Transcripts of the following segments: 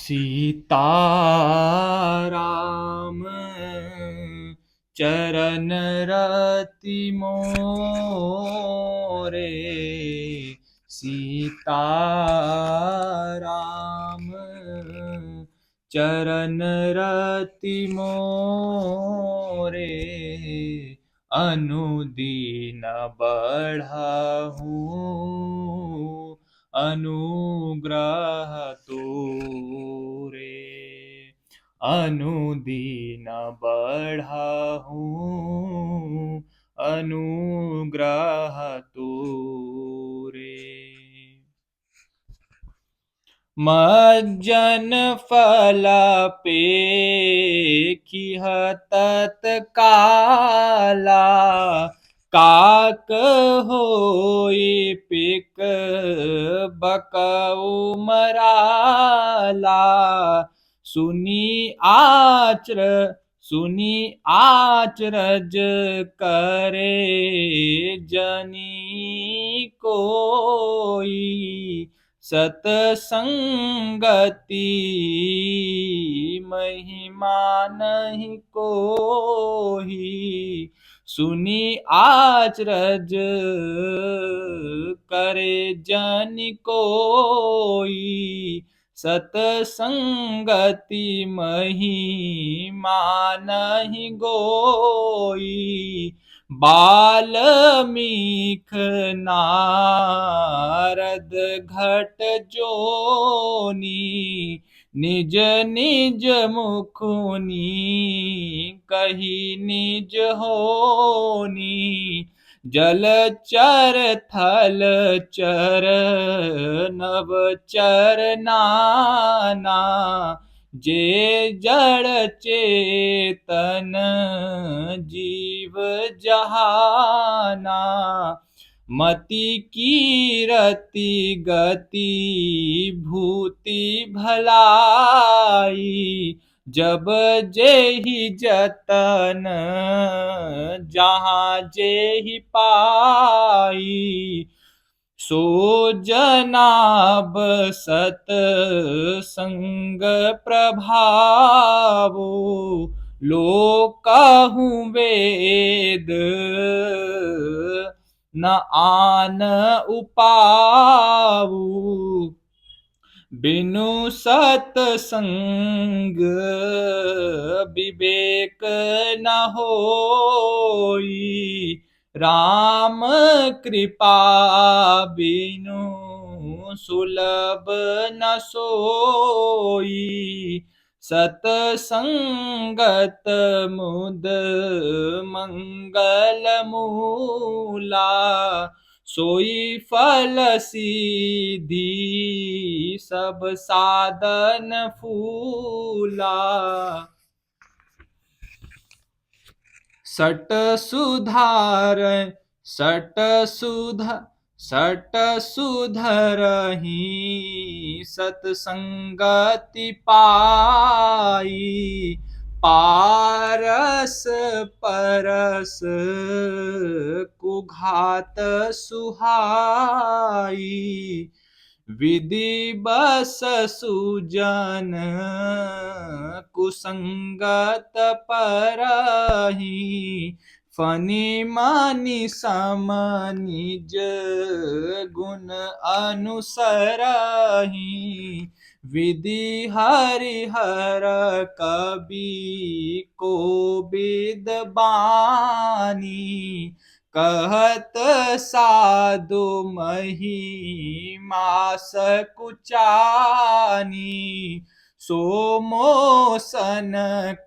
सीताराम चरण रति मोरे। सीताराम चरण रति मोरे। अनुदीन बढ़ाऊं अनुग्रह तोरे। अनुदीन बढ़ाऊं अनुग्रह तोरे। मज्जन फल पेखिह तत्काला। काक होई पिक बकऊ मराला। सुनी आचरज करे जनी कोई। सतसंगति महिमा नहीं कोई। सुनी आचरज करे जन कोई। सतसंगति महिमा नहीं गोई। बाल्मीक नारद घट जोनी। निज निज मुखुनी कही निज होनी। जलचर थलचर नभचर नाना। जे जड़ चेतन जीव जहाना। मति कीरति गति भूति भलाई। जब जेहि जतन जहाँ जेहि पाई। सो जनाब सतसंग प्रभावो। लोकहु वेद न आन उपाऊ। बिनु सतसंग विवेक न होई। राम कृपा बिनु सुलभ न सोई। सतसंगत मुद मंगल मूला। सोई फल सीधी सब साधन फूला। सट सुधरहि सतसंगति पाई। पारस परस कुघात सुहाई। विधि बस सुजन कुसंगत परहि। फनि मनि सम निज गुण अनुसरहि। विधि हरिहर कवि कोविद बानी। कहत साधु महिमा सकुचानी। सो मोसन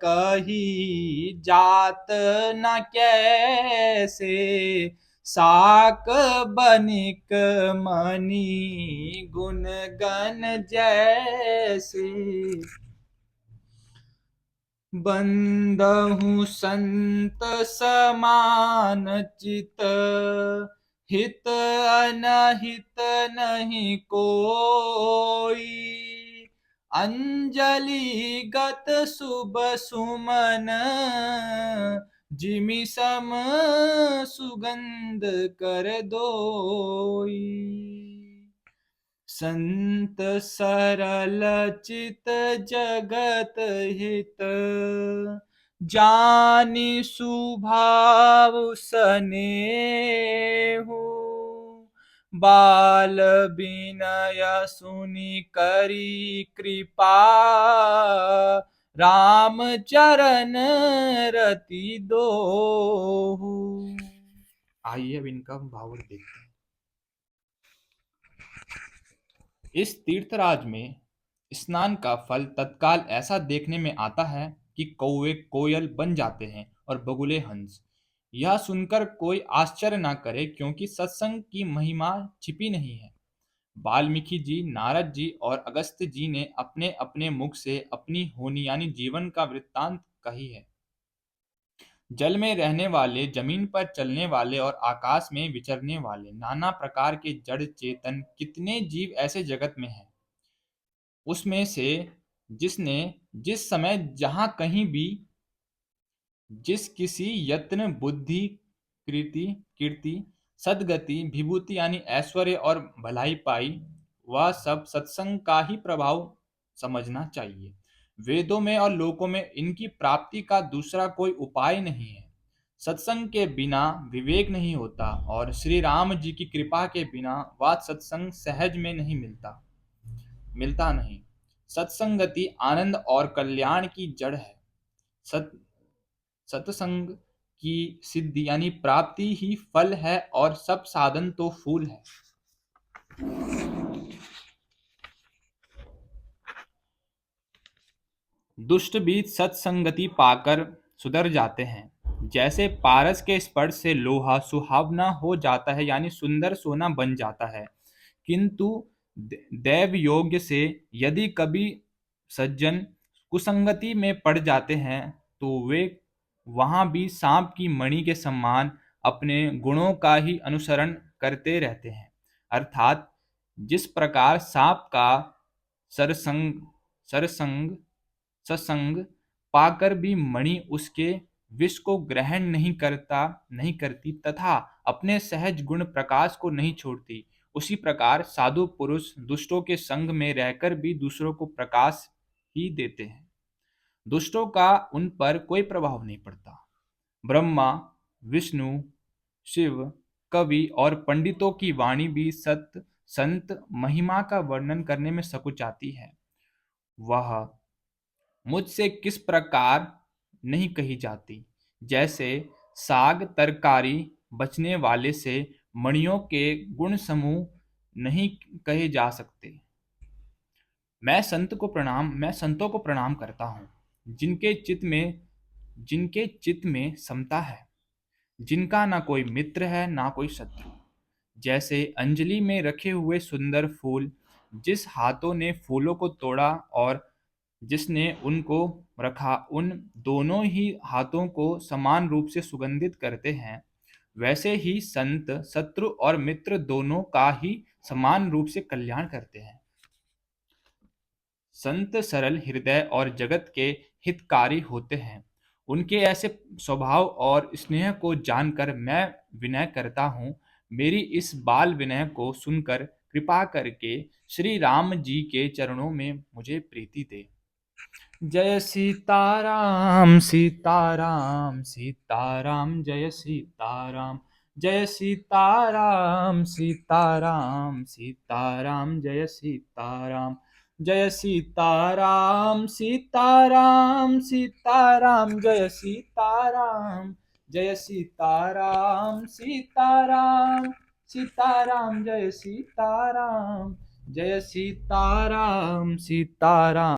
कही जात न कैसे। साक बनिक मणि गुण गण जैसे। बंदहु संत समान चित। हित अनहित नहीं कोई। अंजलि गत शुभ सुमन जिमि सम सुगंध कर दोई। संत सरल चित जगत हित, जानि सुभाव सनेहु, बाल बिनय सुनि करी कृपा, राम चरण रति दोहु। आइए अब इनका भाव देखते हैं। इस तीर्थराज में स्नान का फल तत्काल ऐसा देखने में आता है कि कौवे कोयल बन जाते हैं और बगुले हंस। यह सुनकर कोई आश्चर्य ना करे, क्योंकि सत्संग की महिमा छिपी नहीं है। वाल्मीकि जी, नारद जी और अगस्त्य जी ने अपने अपने मुख से अपनी होनी यानी जीवन का वृत्तांत कही है। जल में रहने वाले, जमीन पर चलने वाले और आकाश में विचरने वाले नाना प्रकार के जड़ चेतन कितने जीव ऐसे जगत में हैं। उसमें से जिसने जिस समय जहां कहीं भी जिस किसी यत्न, बुद्धि, कीर्ति, सद्गति, विभूति यानी ऐश्वर्य और भलाई पाई, वह सब सत्संग का ही प्रभाव समझना चाहिए। वेदों में और लोकों में इनकी प्राप्ति का दूसरा कोई उपाय नहीं है। सत्संग के बिना विवेक नहीं होता, और श्री राम जी की कृपा के बिना वह सत्संग सहज में नहीं मिलता नहीं। सत्संगति आनंद और कल्याण की जड़ है। सत्संग की सिद्धि यानी प्राप्ति ही फल है, और सब साधन तो फूल है। दुष्ट भी सत्संगति पाकर सुधर जाते हैं। जैसे पारस के स्पर्श से लोहा सुहावना हो जाता है, यानी सुंदर सोना बन जाता है, किंतु दैव योग्य से यदि कभी सज्जन कुसंगति में पड़ जाते हैं, तो वे वहां भी सांप की मणि के समान अपने गुणों का ही अनुसरण करते रहते हैं। अर्थात जिस प्रकार सांप का सरसंग सरसंग सत्संग पाकर भी मणि उसके विष को ग्रहण नहीं करती तथा अपने सहज गुण प्रकाश को नहीं छोड़ती, उसी प्रकार साधु पुरुष दुष्टों के संग में रहकर भी दूसरों को प्रकाश ही देते हैं। दुष्टों का उन पर कोई प्रभाव नहीं पड़ता। ब्रह्मा, विष्णु, शिव, कवि और पंडितों की वाणी भी सत्य संत महिमा का वर्णन करने में सकुचाती है। वह मुझसे किस प्रकार नहीं कही जाती। जैसे साग तरकारी बचने वाले से मणियों के गुण समूह नहीं कहे जा सकते। मैं संतों को प्रणाम करता हूँ, जिनके चित्त में समता है, जिनका ना कोई मित्र है ना कोई शत्रु। जैसे अंजलि में रखे हुए सुंदर फूल, जिस हाथों ने फूलों को तोड़ा और जिसने उनको रखा, उन दोनों ही हाथों को समान रूप से सुगंधित करते हैं, वैसे ही संत शत्रु और मित्र दोनों का ही समान रूप से कल्याण करते हैं। संत सरल हृदय और जगत के हितकारी होते हैं। उनके ऐसे स्वभाव और स्नेह को जानकर मैं विनय करता हूँ। मेरी इस बाल विनय को सुनकर कृपा करके श्री राम जी के चरणों में मुझे प्रीति दे। जय सीताराम सीताराम सीताराम, जय सीताराम जय सीताराम सीताराम सीताराम, जय सीताराम जय सीताराम सीताराम सीताराम, जय सीताराम जय सीताराम सीताराम सीताराम, जय सीताराम जय सीताराम सीताराम।